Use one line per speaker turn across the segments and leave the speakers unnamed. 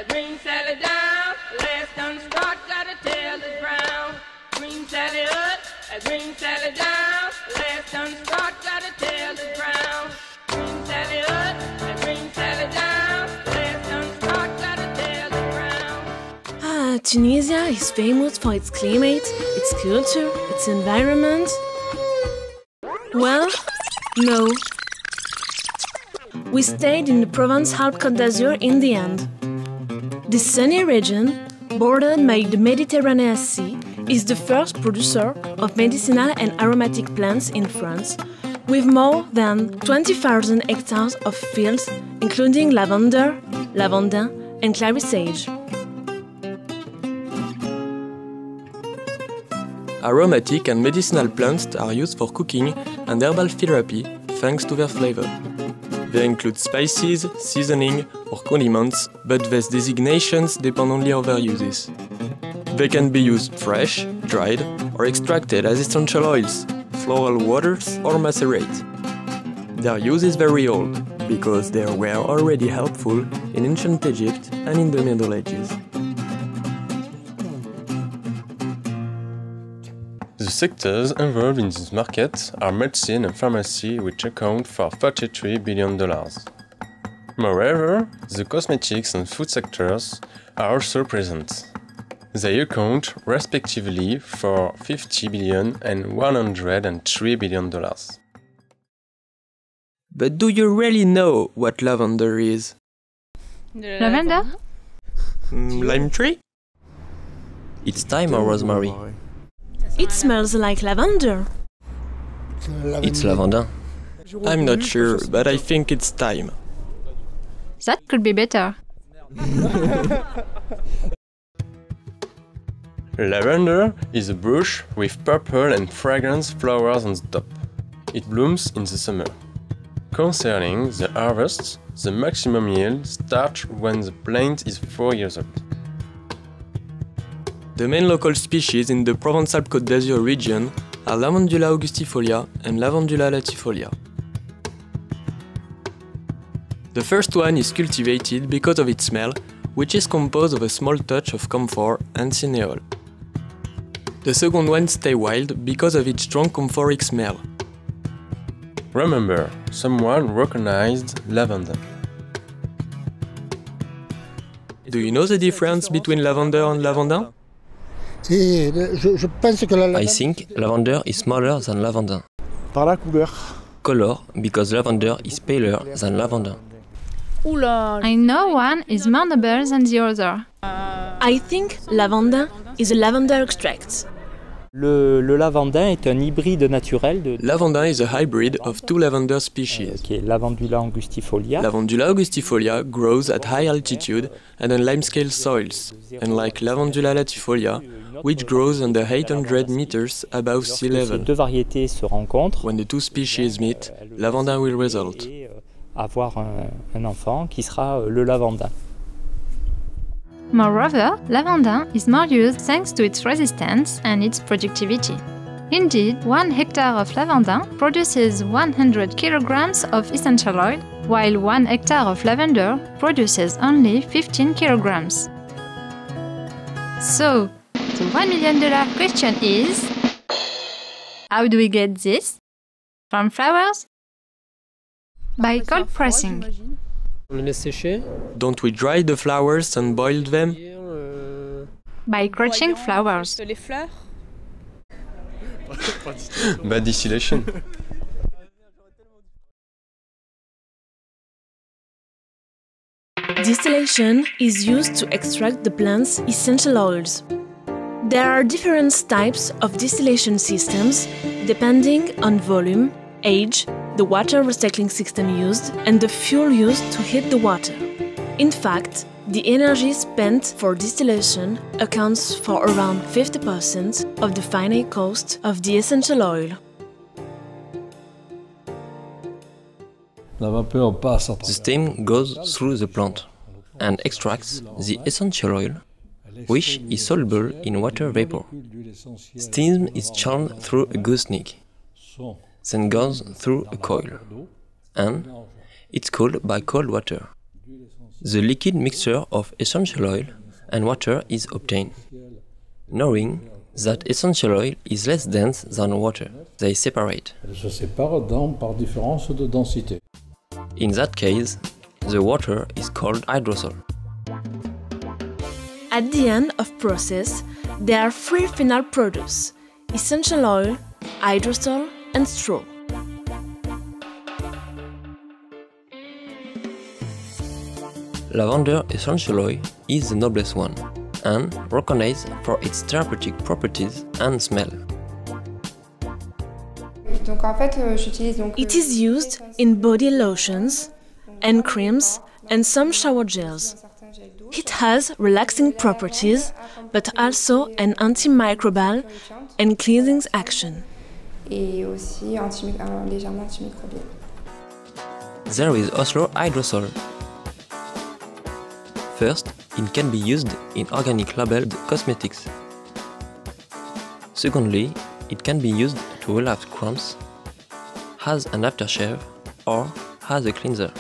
a green Sally down. Last done start, gotta tell the ground. Green Sally up, a green Sally down. Last done start, gotta tell the ground. Green Sally up, a green Sally down. Last done start, gotta tell the ground.
Tunisia is famous for its climate, its culture, its environment. Well, no. We stayed in the Provence Alpes-Côte d'Azur in the end. This sunny region, bordered by the Mediterranean Sea, is the first producer of medicinal and aromatic plants in France, with more than 20,000 hectares of fields, including lavender, lavandin, and clary sage.
Aromatic and medicinal plants are used for cooking and herbal therapy thanks to their flavor. They include spices, seasoning, or condiments, but these designations depend only on their uses. They can be used fresh, dried, or extracted as essential oils, floral waters, or macerate. Their use is very old, because they were already helpful in ancient Egypt and in the Middle Ages.
The sectors involved in this market are medicine and pharmacy, which account for $33 billion. Moreover, the cosmetics and food sectors are also present. They account respectively for $50 billion and $103 billion.
But do you really know what lavender is?
Lavender?
Lime tree?
It's thyme or rosemary.
It smells like lavender.
It's lavandin.
I'm not sure, but I think it's thyme.
That could be better.
Lavender is a bush with purple and fragrant flowers on the top. It blooms in the summer. Concerning the harvest, the maximum yield starts when the plant is 4 years old.
The main local species in the Provence Alpes-Côte d'Azur region are Lavandula augustifolia and Lavandula latifolia. The first one is cultivated because of its smell, which is composed of a small touch of camphor and cineol. The second one stays wild because of its strong camphoric smell.
Remember, someone recognized lavender.
Do you know the difference between lavender and lavandin?
I think lavender is smaller than lavandin.
Par la couleur.
Color, because lavender is paler than lavandin.
I know one is more noble than the other.
I think lavandin is a lavender extract.
Le lavandin est un hybride naturel de...
Lavandin is a hybrid of two lavender species.
qui est Lavandula angustifolia.
Lavandula augustifolia grows at high altitude and on limescale soils, unlike Lavandula latifolia, which grows under 800 meters above sea level.
Ces deux variétés se rencontrent.
When the two species meet, lavandin will result.
Avoir un enfant qui sera le lavandin.
Moreover, lavandin is more used thanks to its resistance and its productivity. Indeed, 1 hectare of lavandin produces 100 kilograms of essential oil, while 1 hectare of lavender produces only 15 kilograms. So, the $1 million question is: how do we get this? From flowers? By cold pressing.
On les laisse sécher.
Don't we dry the flowers and boil them?
By crushing flowers.
Les fleurs.
By distillation.
Distillation is used to extract the plant's essential oils. There are different types of distillation systems depending on volume, age, the water recycling system used, and the fuel used to heat the water. In fact, the energy spent for distillation accounts for around 50% of the final cost of the essential oil.
The steam goes through the plant and extracts the essential oil, which is soluble in water vapor. Steam is churned through a gooseneck, then goes through a coil, and it's cooled by cold water. The liquid mixture of essential oil and water is obtained. Knowing that essential oil is less dense than water, they separate.
Elles se séparent par différence de densité.
In that case, the water is called hydrosol.
At the end of process, there are three final products: essential oil, hydrosol, and straw.
Lavender essential oil is the noblest one and recognized for its therapeutic properties and smell.
It is used in body lotions, hand creams, and some shower gels. It has relaxing properties, but also an antimicrobial and cleansing action.
There is also hydrosol. First, it can be used in organic labeled cosmetics. Secondly, it can be used to relax cramps, as an aftershave, or as a cleanser.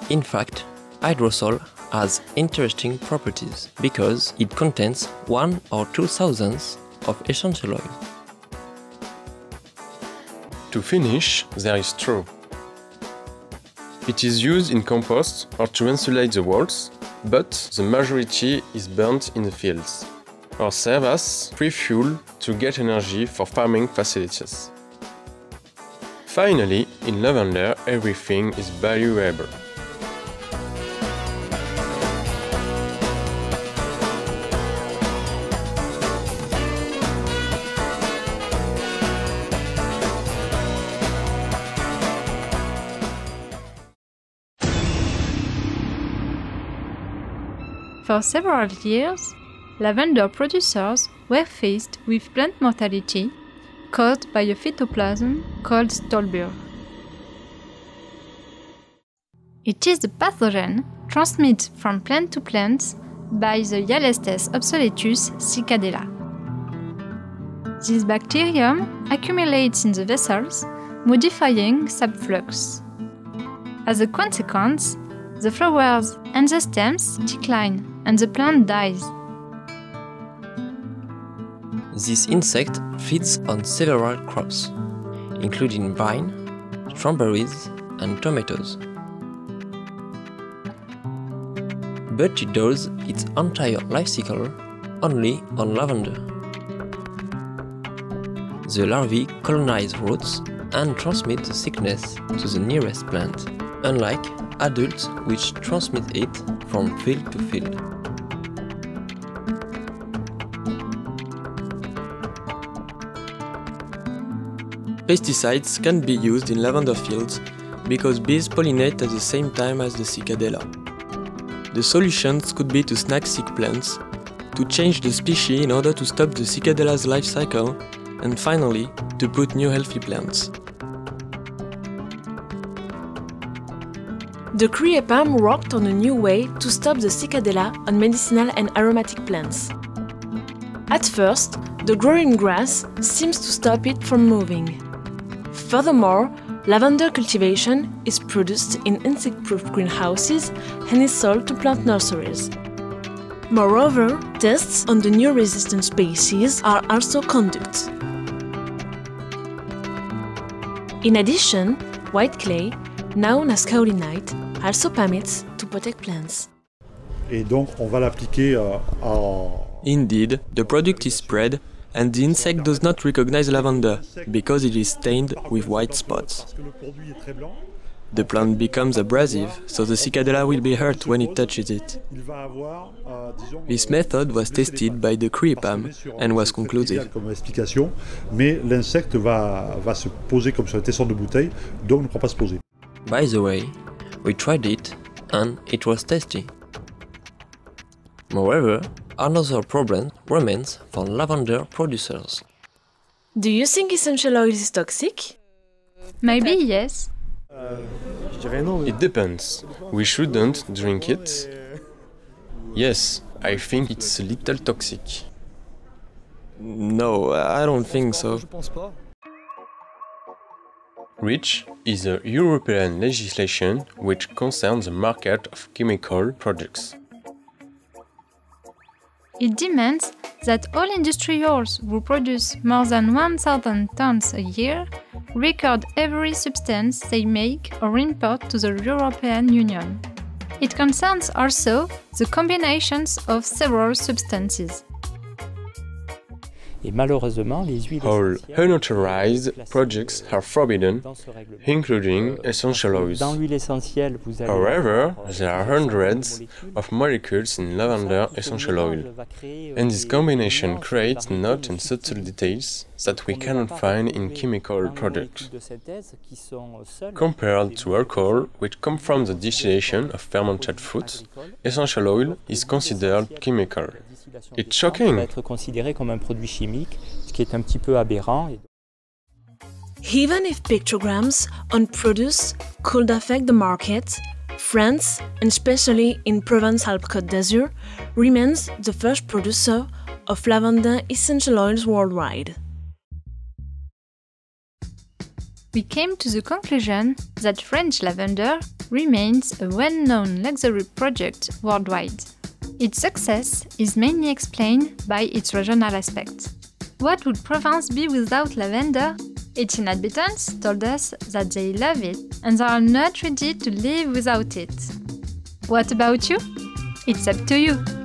In fact, hydrosol has interesting properties because it contains 1 or 2 thousandths of essential oil.
To finish, there is straw. It is used in compost or to insulate the walls, but the majority is burnt in the fields, or serve as free fuel to get energy for farming facilities. Finally, in lavender, everything is valuable.
For several years, lavender producers were faced with plant mortality caused by a phytoplasm called stolbur. It is a pathogen transmitted from plant to plant by the Hyalestes obsoletus cicadella. This bacterium accumulates in the vessels, modifying subflux. As a consequence, the flowers and the stems decline and the plant dies.
This insect feeds on several crops, including vine, strawberries, and tomatoes. But it does its entire life cycle only on lavender. The larvae colonize roots and transmit the sickness to the nearest plant, unlike adults which transmit it from field to field.
Pesticides can be used in lavender fields because bees pollinate at the same time as the cicadella. The solutions could be to snag sick plants, to change the species in order to stop the cicadella's life cycle, and finally, to put new healthy plants.
The CRIEPAM worked on a new way to stop the cicadella on medicinal and aromatic plants. At first, the growing grass seems to stop it from moving. Furthermore, lavender cultivation is produced in insect-proof greenhouses and is sold to plant nurseries. Moreover, tests on the new resistant species are also conducted. In addition, white clay, known as kaolinite, also permits to protect plants.
Et donc, on va l'appliquer
Indeed, the product is spread and the insect does not recognize lavender because it is stained with white spots. The plant becomes abrasive, so the cicadella will be hurt when it touches it. This method was tested by the CRIEPAM and was conclusive.
Mais l'insecte va se poser comme sur un tesson de bouteille, donc ne pourra pas se poser.
By the way, we tried it and it was tasty. Moreover, another problem remains for lavender producers.
Do you think essential oil is toxic?
Maybe yes.
It depends. We shouldn't drink it. Yes, I think it's a little toxic.
No, I don't think so.
REACH is a European legislation which concerns the market of chemical products.
It demands that all industrials who produce more than 1,000 tons a year record every substance they make or import to the European Union. It concerns also the combinations of several substances.
Et malheureusement, les huiles
All
essentielles
unauthorized products are forbidden,
dans ce règlement.
including essential oils.
Dans l'huile essentielle, vous allez
However,
avoir
there are hundreds of molecules in lavender essential oil, and this
des
combination
nuances
creates
variées
notes and subtle details that we
qu'on ne
cannot
va pas
find in
retrouver
chemical
dans les
products.
molécules de synthèse qui sont seules
Compared
des
to alcohol, which come from the distillation of fermented fruits, essential oil is considered chemical. It's shocking!
va être considéré comme un produit chimique, ce qui est un petit peu aberrant.
Even if pictograms on produce could affect the market, France, and especially in Provence-Alpes-Côte d'Azur, remains the first producer of lavender essential oils worldwide.
We came to the conclusion that French lavender remains a well-known luxury product worldwide. Its success is mainly explained by its regional aspect. What would Provence be without lavender? Its inhabitants told us that they love it and they are not ready to live without it. What about you? It's up to you!